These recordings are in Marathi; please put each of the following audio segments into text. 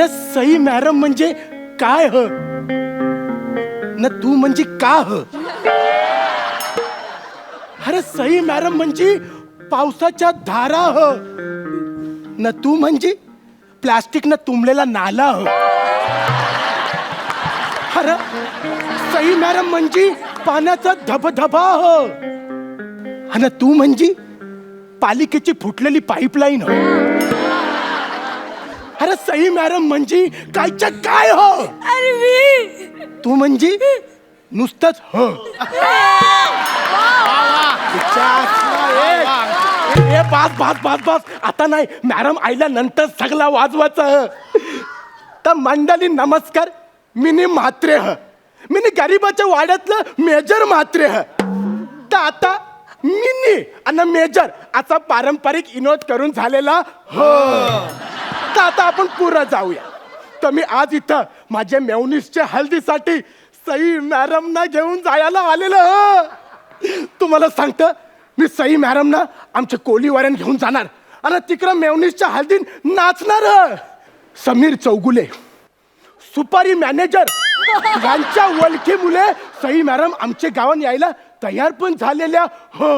अरे सई मॅडम म्हणजे काय ह न तू म्हणजे का ह अरे सई मॅडम म्हणजे पावसाच्या धारा ह न तू म्हणजे प्लास्टिक न तुंबलेला नाला ह अरे सई मॅडम म्हणजे पाण्याचा धबधबा ह आणि तू म्हणजे पालिकेची फुटलेली पाईपलाईन हो अरे सई मॅडम म्हणजे कायच्या काय हो अरे मी तू म्हणजे नुसतंच हो बास बास बास बास आता नाही मॅडम आईला नंतर सगळा वाजवायचं तर मंडळी नमस्कार मिनी म्हात्रे ह मिनी गरीबाच्या वाड्यातलं मेजर म्हात्रे ह तर आता मिनी आणि मेजर असा पारंपरिक विनोद करून झालेला हो तर आता आपण पुढे जाऊया तर मी आज इथं माझ्या मेवणीसच्या हल्दीसाठी सई मॅडमना घेऊन जायला आलेलो हो तुम्हाला सांगतं मी सई मॅडमना आमच्या कोलीवाऱ्यान घेऊन जाणार आणि तिकडं मेवणीसच्या हल्दीत नाचणार समीर चौगुले सुपारी मॅनेजर यांच्या ओळखी मुले सई मॅडम आमच्या गावात यायला तयार पण झालेल्या हो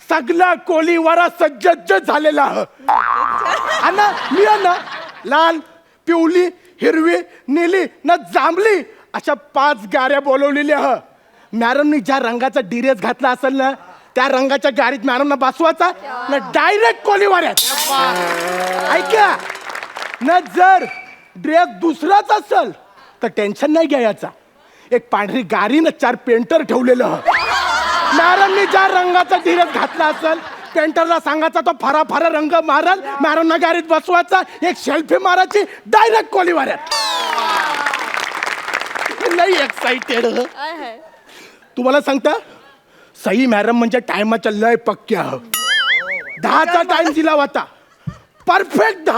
सगळा कोलीवारा सज्ज झालेला हो आणि मी ना लाल पिवली हिरवी नीली न जांभली अशा 5 गाड्या बोलवलेल्या ह मॅडमनी ज्या रंगाचा ड्रेस घातला असेल ना त्या रंगाच्या गाडीत मॅडमना बसवायचा ना डायरेक्ट कोलीवाऱ्यात ऐका न जर ड्रेस दुसराच असेल तर टेन्शन नाही घ्यायचा एक पांढरी गाडी ना 4 पेंटर ठेवलेलं ह मॅडमनी ज्या रंगाचा ड्रेस घातला असेल पेंटरला सांगायचा तो फरा फरा रंग मारल मॅडमना गाडीत बसवायचा एक सेल्फी मारायची डायरेक्ट कोलीवाऱ्यात नाही एक्साइटेड तुम्हाला सांगता सई मॅडम म्हणजे टायमाच्या लय पक्क्या 10चा टाइम दिला होता परफेक्ट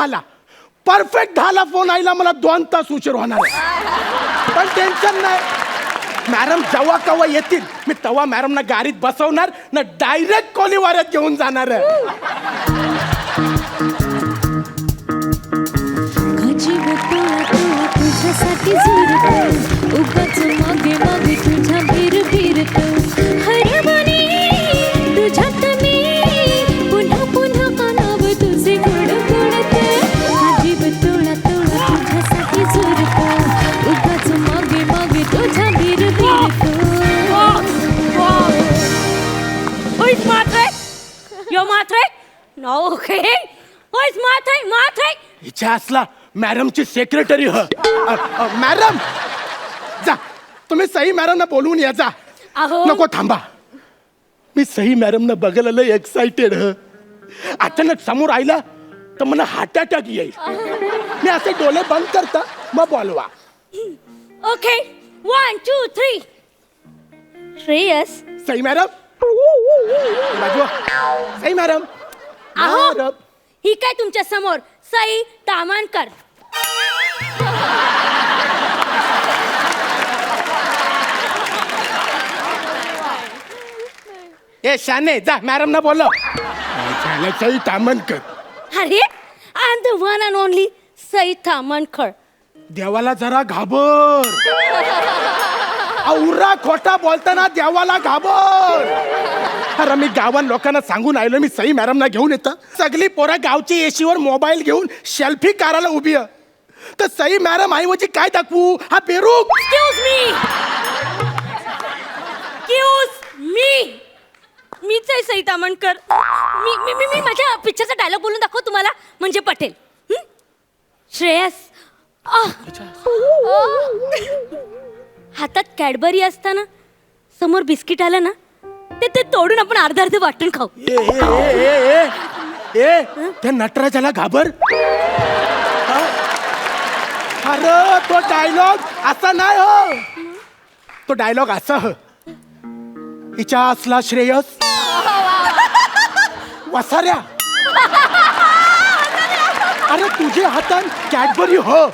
10ला फोन आईला मला 2 तास उशीर होणार आहे पण टेन्शन नाही मॅडम जेव्हा केव्हा येतील मी तेव्हा मॅडमना गाडीत बसवणार ना डायरेक्ट कोलीवाऱ्यात घेऊन जाणार तुझ्यासाठी उगाच मागे मागे तुझ्या भीर फिरतो हरवणे तुझ्यात मी पुन्हा पुन्हा कानाव तुझे गोड गोडत जीव तुळा तुळा तुझ्यासाठी झुरतो उगाच मागे मागे तुझ्या भीर फिरतो ओय मात्रे यो मात्रे नो ओके ओय मात्रे हिच्या असला मॅडमची सेक्रेटरी ह मॅडम जा तुम्ही सई मॅडमना बोलवून या जा अहो. नको थांबा मी सई मॅडमना बघायला लय एक्साइटेड ह अचानक समोर आईला तर मला हार्ट अटॅक येईल मी असे डोळे बंद करता मग बोलवा ओके 1 2 3 श्रेयस सई मॅडम बाजू सई मॅडम अहो. मॅडम ही काय तुमच्या समोर सई तामानकर ए शाने जा मॅडम ना बोलव सई तामणकर अरे I am the one and only Sai Tamhankar देवाला जरा घाबर औरा खोटा बोलताना देवाला घाबर अरे मी गावात लोकांना सांगून आलो मी सई मॅडमना घेऊन येतं सगळी पोरा गावची एशीवर मोबाईल घेऊन सेल्फी काढायला उभी आहे तर सई मॅडम ऐवजी काय दाखवू हा पेरूक मीच आहे सई तामणकर मी माझ्या पिक्चरचा डायलॉग बोलून दाखव तुम्हाला म्हणजे पटेल श्रेयस हातात कॅडबरी असताना समोर बिस्किट आलं ना ते तोडून आपण अर्ध वाटून खाऊ ए त्या नटराजाला घाबर अरे तो डायलॉग असा नाही हो तो डायलॉग असा ह हिच्या असला श्रेयस वसाऱ्या अरे तुझे हातात कॅडबरी हो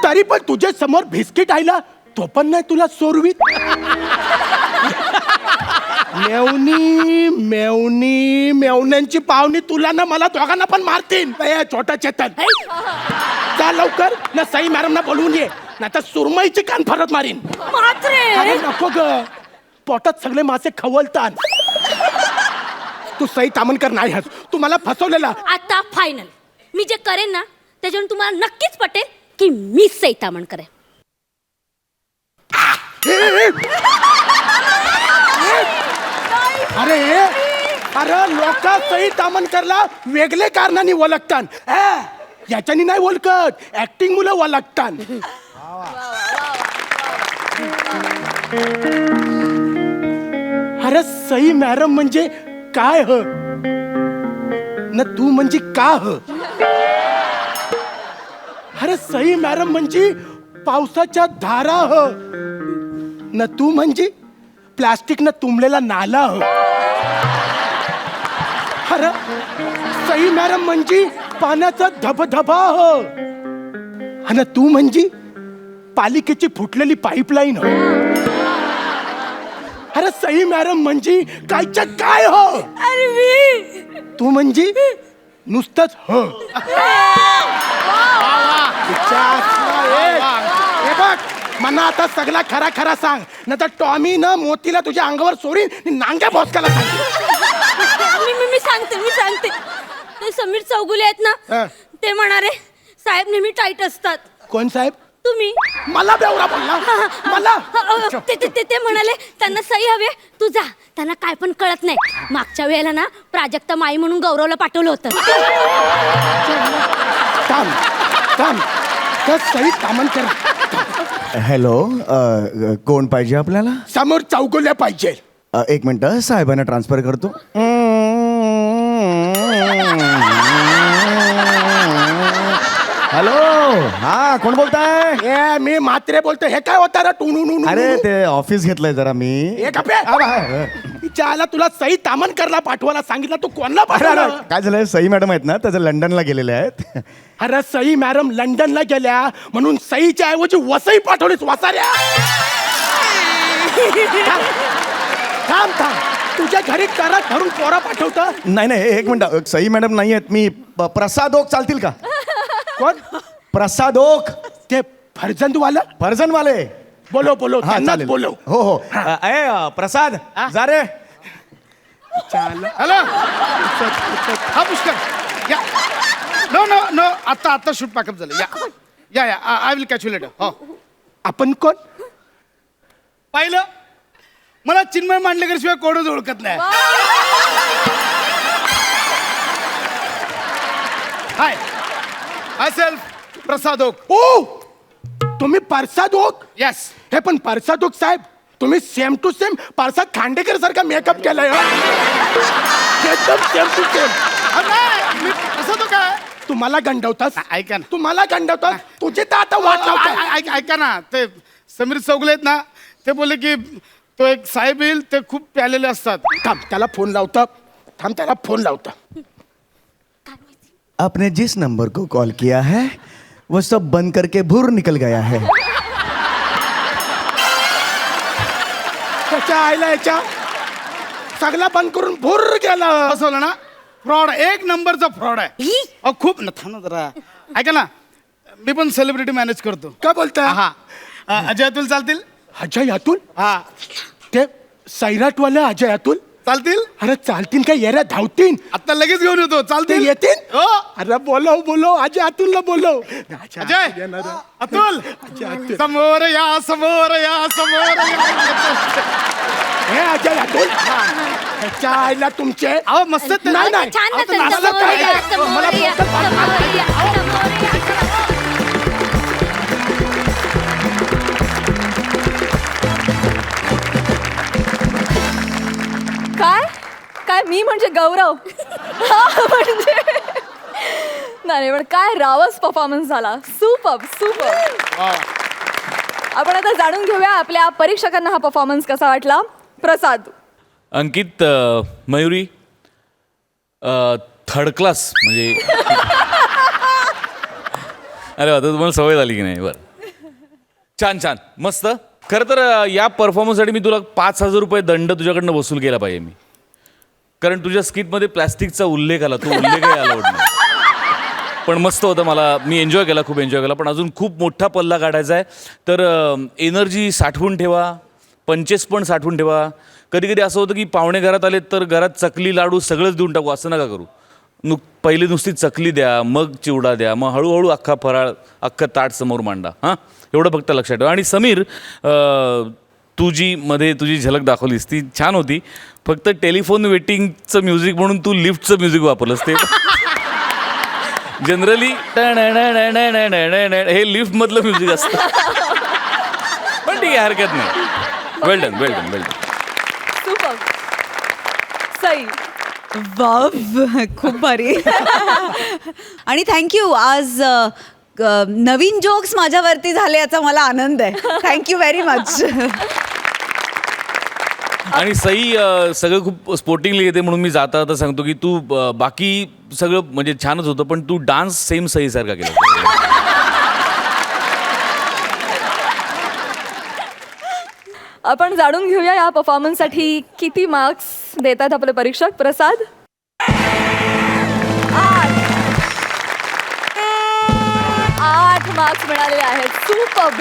तरी पण तुझे समोर बिस्किट आयला तो पण नाही तुला सोरवीत मेवणी मेवणी मेवण्यांची पाहुणी तुला ना मला दोघांना पण मारतील छोटा चेतन जा लवकर ना सई मॅडमना बोलवून ये नाही तर सुरमईची कान फरत मारीन. म्हात्रे अरे नको ग, पोटात सगळे मासे खवलतात. तू सई तामणकर नाही हस, तू मला फसवलेला. आता फायनल मी जे करेन ना त्याच्यावरून तुम्हाला नक्कीच पटेल की मी सई तामणकर आहे. अरे अरे लोक सई तामणकरला वेगळे कारणाने ओळखतात. याच्यानी नाही ओळखत, ऍक्टिंग मुलं ओळखतात. अरे सई मॅडम म्हणजे काय ह न तू म्हणजे का ह. अरे सई मॅडम म्हणजे पावसाच्या धारा ह न तू म्हणजे प्लास्टिक न तुंबलेला नाला ह. अरे सई मॅडम म्हणजे पाण्याचा धबधबा ह आणि तू म्हणजे पालिकेची फुटलेली पाईपलाईन ह. अरे सई मॅडम म्हणजे कायच्या काय हो. अरे मी तू म्हणजे नुसतंच हो. हे बघ मना आता सगळा खरा खरा सांग ना तर टॉमी न मोतीला तुझ्या अंगावर सोडीन नांग्या भोसकाला सांग. मी सांगते ते समीर चौगुले आहेत हा. ना ते म्हणारे साहेब नेहमी टाईट असतात. कोण साहेब. तुम्ही मला बेवरा बोलला मला. ते म्हणाले त्यांना सही हवी आहे. तू जा, त्यांना काय पण कळत नाही. मागच्या वेळेला ना प्राजक्ता माई म्हणून गौरवला पाठवलं होतं. सई तामणकर. हॅलो, कोण पाहिजे आपल्याला? समोर चौगुल्या पाहिजे. एक मिनिट, साहेबांना ट्रान्सफर करतो. हॅलो, हा कोण बोलताय? ए मी म्हात्रे बोलतो. हे काय होता रे टुनू. अरे ते ऑफिस घेतलंय जरा मी. विचारला तुला सई तामणकरला पाठवायला सांगितलं, तू कोणाला पाठवलं? काय झालंय, सई मॅडम आहेत ना त्याचं लंडनला गेलेले आहेत. अरे सई मॅडम लंडनला गेल्या म्हणून सईच्या ऐवजी वसई पाठवलीस. वसाऱ्या थांब तुझ्या घरी करत धरून पोरा पाठवता. नाही एक मिनिट, सई मॅडम नाही आहेत. मी प्रसाद ओक चालतील का? कोण? प्रसाद ओक, ते फर्जंदवाला. फर्जनवाले. बोलो हा चालेल. बोलो. हो प्रसाद जा रे. हॅलो हा पुष्कर या. नो आता शूट पॅकअप झालं. या I will catch you later. हो आपण कोण? पाहिलं, मला चिन्मय मांडलेकर शिवाय कोणच ओळखत नाही. हाय आय सेल्फ प्रसाद ओक. ओ तुम्ही प्रसाद ओक. येस. हे पण प्रसाद ओक साहेब तुम्ही same to same Prasad Khandekar सारखा मेकअप केलाय. एकदम सेम टू सेम. मी प्रसाद ओक आहे. तुम्हाला गंडवतास. ऐका ना. तुम्हाला गंडवतास. तुझी तर आता वाट लावता. ऐका ना, ते समीर चौगुले आहेत ना, ते बोलले की तो एक साहेब येईल, ते खूप प्यालेले असतात. थांब त्याला फोन लावता. आपने जिस नंबर को कॉल किया है वो सब बंद करके भूर निकल गया है. त्याच्या आईला याच्या सगळा बंद करून भुर गेला. फसवलं ना. फ्रॉड, एक नंबरचा फ्रॉड आहे. ही? अहो खूप ना. थांब ना जरा. ऐका ना, मी पण सेलिब्रिटी मॅनेज करतो. काय बोलता? हा अजय अतुल चालतील? अजय अतुल. हा ते सैराटवाले अजय अतुल. चालतील. अरे चालतील काय येऱ्या धावतील. आता लगेच घेऊन येतो. ते चालतील. येतील. हो. अरे बोलव अजय अतुलला बोलव. अजय अतुल अतुल. समोर या समोर या. हे अजय अतुल. त्याच्या आईला तुमचे. अहो मस्त आहेत ते. नाही. छान आता ना नाचलं काय नाही. मला काय मी म्हणजे गौरव. म्हणजे नाही पण काय रावस परफॉर्मन्स झाला. सुपर. आपण आता जाणून घेऊया आपल्या परीक्षकांना हा परफॉर्मन्स कसा वाटला. प्रसाद. अंकित, मयुरी, थर्ड क्लास म्हणजे अरे आता तुम्हाला सवय झाली की नाही. बरं, छान मस्त. खरं तर या परफॉर्मन्ससाठी मी तुला 5,000 रुपये दंड तुझ्याकडनं वसूल केला पाहिजे मी. कारण तुझ्या स्किटमध्ये प्लॅस्टिकचा उल्लेख आला, तो उल्लेखही अलाउड नाही. पण मस्त होतं. मी एन्जॉय केला, खूप एन्जॉय केला. पण अजून खूप मोठा पल्ला काढायचा आहे. तर एनर्जी साठवून ठेवा, पंचेस पण साठवून ठेवा. कधी कधी असं होतं की पाहुणे घरात आलेत तर घरात चकली लाडू सगळंच देऊन टाकू, असं नका करू. पहिली नुसती चकली द्या, मग चिवडा द्या, मग हळूहळू अख्खा फराळ अख्खं ताट समोर मांडा. हां, एवढं फक्त लक्षात ठेवा. आणि समीर, तुझी झलक दाखवलीस ती छान होती. फक्त टेलिफोन वेटिंगचं म्युझिक म्हणून तू लिफ्टचं म्युझिक वापरलंस. ते जनरली हे लिफ्टमधलं म्युझिक असतं. पण ठीक आहे, हरकत नाही. वेल डन, वेल डन, वेल डन. सुपर. सई. वाव, खूप भारी. आणि थँक्यू. आज नवीन जोक्स माझ्यावरती झाले याचा मला आनंद आहे. Thank you very much. आणि सई सगळं खूप स्पोर्टिंगली येते म्हणून मी जाता जाता सांगतो की तू बाकी सगळं म्हणजे छानच होतं, पण तू डान्स सेम सईसारखा केला. आपण जाणून घेऊया या परफॉर्मन्ससाठी किती मार्क्स देतात आपले परीक्षक. प्रसाद. 8 मार्क्स मिळालेले आहेत. सुपर्ब.